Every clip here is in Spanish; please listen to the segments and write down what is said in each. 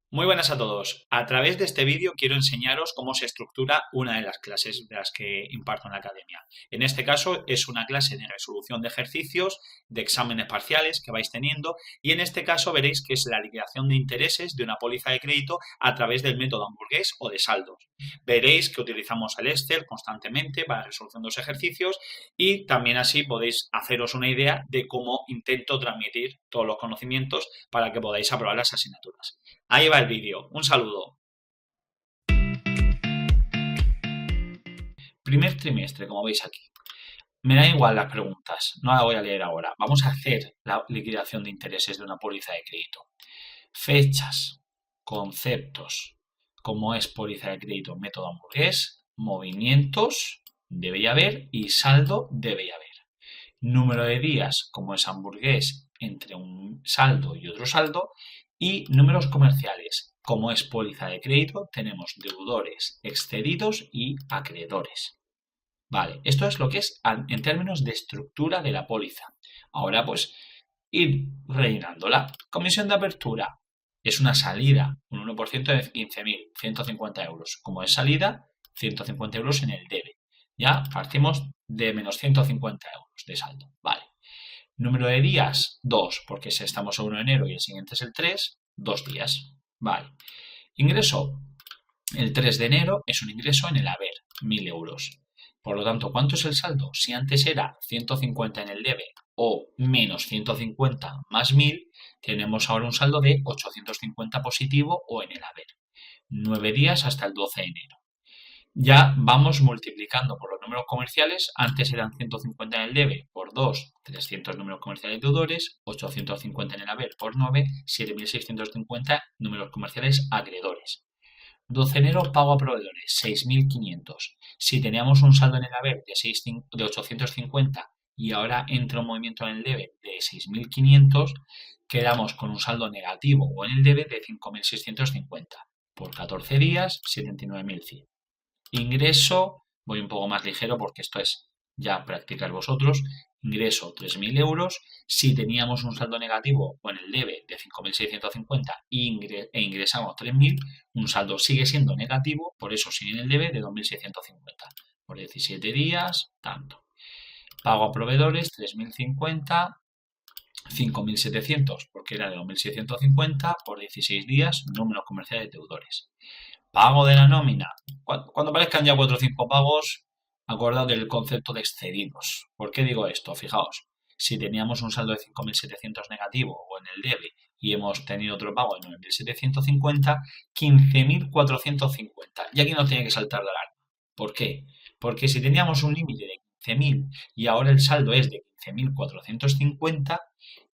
Muy buenas a todos. A través de este vídeo quiero enseñaros cómo se estructura una de las clases de las que imparto en la academia. En este caso es una clase de resolución de ejercicios, de exámenes parciales que vais teniendo y en este caso veréis que es la liquidación de intereses de una póliza de crédito a través del método hamburgués o de saldos. Veréis que utilizamos el Excel constantemente para la resolución de los ejercicios y también así podéis haceros una idea de cómo intento transmitir todos los conocimientos para que podáis aprobar las asignaturas. Ahí va el vídeo. Un saludo. Primer trimestre, como veis aquí. Me da igual las preguntas, no la voy a leer ahora. Vamos a hacer la liquidación de intereses de una póliza de crédito. Fechas, conceptos, como es póliza de crédito, método hamburgués, movimientos, debe haber, y saldo, debe haber. Número de días, como es hamburgués, entre un saldo y otro saldo, y números comerciales, como es póliza de crédito, tenemos deudores, excedidos y acreedores. Vale, esto es lo que es en términos de estructura de la póliza. Ahora pues ir rellenándola. Comisión de apertura es una salida, un 1% de 15.150 euros. Como es salida, 150 euros en el debe. Ya partimos de menos 150 euros de saldo. Vale. Número de días, 2, porque si estamos a 1 de enero y el siguiente es el 3, 2 días. Vale. Ingreso, el 3 de enero es un ingreso en el haber, 1.000 euros. Por lo tanto, ¿cuánto es el saldo? Si antes era 150 en el debe o menos 150 más 1.000, tenemos ahora un saldo de 850 positivo o en el haber. 9 días hasta el 12 de enero. Ya vamos multiplicando por los números comerciales. Antes eran 150 en el debe por 2, 300 números comerciales deudores, 850 en el haber por 9, 7.650 números comerciales acreedores. 12 de enero, pago a proveedores, 6.500. Si teníamos un saldo en el haber de 850 y ahora entra un movimiento en el debe de 6.500, quedamos con un saldo negativo o en el debe de 5.650. Por 14 días, 79.100. Ingreso, voy un poco más ligero porque esto es ya practicar vosotros. Ingreso 3.000 euros. Si teníamos un saldo negativo o en el debe de 5.650 e ingresamos 3.000, un saldo sigue siendo negativo, por eso sigue en el debe de 2.650. Por 17 días, tanto. Pago a proveedores 3.050, 5.700 porque era de 2.650 por 16 días, números comerciales deudores. Pago de la nómina. Cuando aparezcan ya 4 o 5 pagos, acordad del concepto de excedidos. ¿Por qué digo esto? Fijaos, si teníamos un saldo de 5.700 negativo o en el debe y hemos tenido otro pago de 9.750, 15.450. Y aquí nos tiene que saltar la alarma. ¿Por qué? Porque si teníamos un límite de 15.000 y ahora el saldo es de 15.450,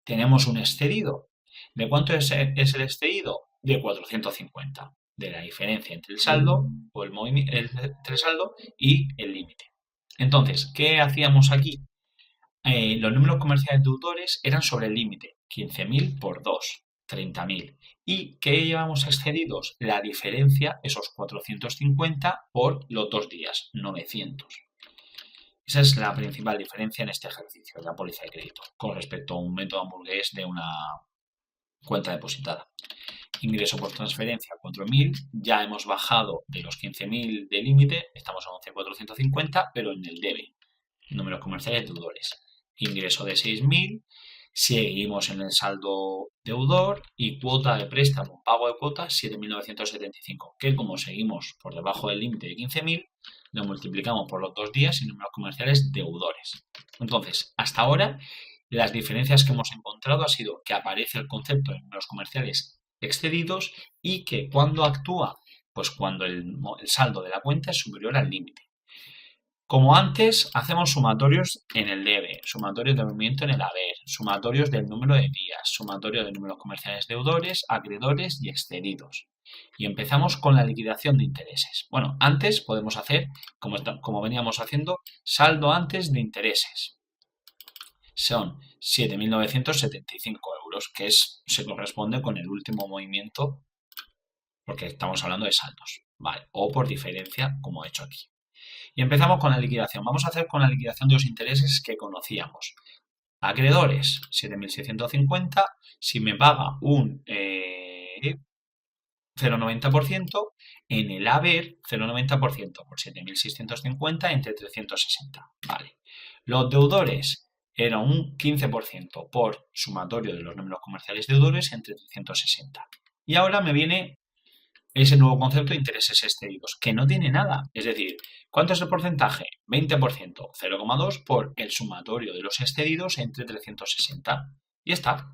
tenemos un excedido. ¿De cuánto es el excedido? De 450, de la diferencia entre el saldo o entre el saldo y el límite. Entonces, ¿qué hacíamos aquí? Los números comerciales deudores eran sobre el límite, 15.000 por 2, 30.000. ¿Y qué llevamos excedidos? La diferencia, esos 450 por los 2 días, 900. Esa es la principal diferencia en este ejercicio de la póliza de crédito con respecto a un método hamburgués de una cuenta depositada. Ingreso por transferencia 4.000, ya hemos bajado de los 15.000 de límite, estamos a 11.450, pero en el debe, números comerciales deudores. Ingreso de 6.000, seguimos en el saldo deudor y cuota de préstamo, pago de cuota 7.975, que como seguimos por debajo del límite de 15.000, lo multiplicamos por los 2 días y números comerciales deudores. Entonces, hasta ahora, las diferencias que hemos encontrado ha sido que aparece el concepto de números comerciales excedidos y que cuando actúa, pues cuando el saldo de la cuenta es superior al límite. Como antes, hacemos sumatorios en el debe, sumatorios de movimiento en el haber, sumatorios del número de días, sumatorio de números comerciales deudores, acreedores y excedidos. Y empezamos con la liquidación de intereses. Bueno, antes podemos hacer, como veníamos haciendo, saldo antes de intereses. Son 7.975 euros, que se corresponde con el último movimiento, porque estamos hablando de saldos, ¿vale? O por diferencia, como he hecho aquí. Y empezamos con la liquidación. Vamos a hacer con la liquidación de los intereses que conocíamos. Acreedores, 7.650. Si me paga 0,90%, en el haber 0,90% por 7.650 entre 360. Vale. Los deudores era un 15% por sumatorio de los números comerciales deudores entre 360. Y ahora me viene ese nuevo concepto de intereses excedidos, que no tiene nada. Es decir, ¿cuánto es el porcentaje? 20%, 0,2 por el sumatorio de los excedidos entre 360. Y está.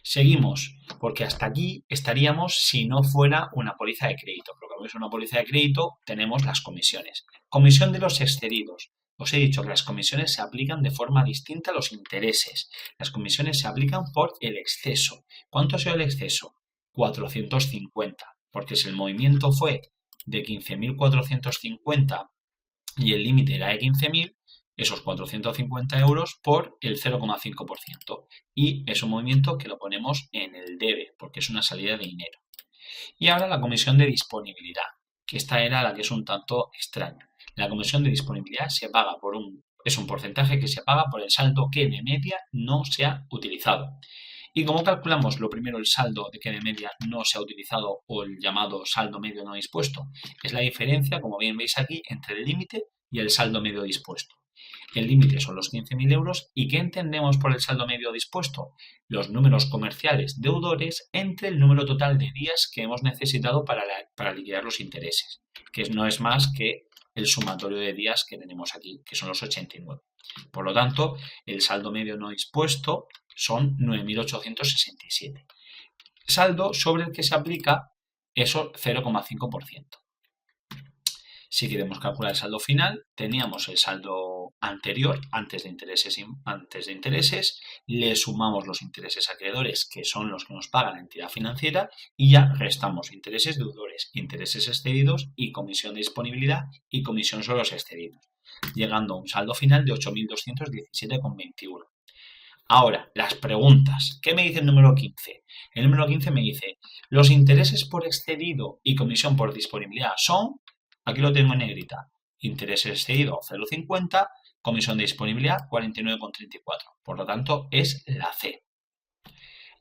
Seguimos, porque hasta aquí estaríamos si no fuera una póliza de crédito. Porque como es una póliza de crédito, tenemos las comisiones. Comisión de los excedidos. Os he dicho que las comisiones se aplican de forma distinta a los intereses. Las comisiones se aplican por el exceso. ¿Cuánto ha sido el exceso? 450, porque si el movimiento fue de 15.450 y el límite era de 15.000, esos 450 euros por el 0,5%. Y es un movimiento que lo ponemos en el debe, porque es una salida de dinero. Y ahora la comisión de disponibilidad, que esta era la que es un tanto extraña. La comisión de disponibilidad se paga es un porcentaje que se paga por el saldo que de media no se ha utilizado. ¿Y cómo calculamos lo primero el saldo de que de media no se ha utilizado o el llamado saldo medio no dispuesto? Es la diferencia, como bien veis aquí, entre el límite y el saldo medio dispuesto. El límite son los 15.000 euros. ¿Y qué entendemos por el saldo medio dispuesto? Los números comerciales deudores entre el número total de días que hemos necesitado para liquidar los intereses, que no es más que el sumatorio de días que tenemos aquí, que son los 89. Por lo tanto, el saldo medio no dispuesto son 9.867. Saldo sobre el que se aplica eso 0,5%. Si queremos calcular el saldo final, teníamos el saldo anterior, antes de intereses, le sumamos los intereses acreedores, que son los que nos paga la entidad financiera, y ya restamos intereses deudores, intereses excedidos y comisión de disponibilidad y comisión sobre los excedidos, llegando a un saldo final de 8.217,21. Ahora, las preguntas. ¿Qué me dice el número 15? El número 15 me dice, los intereses por excedido y comisión por disponibilidad son... Aquí lo tengo en negrita. Interés excedido 0,50, comisión de disponibilidad 49,34. Por lo tanto, es la C.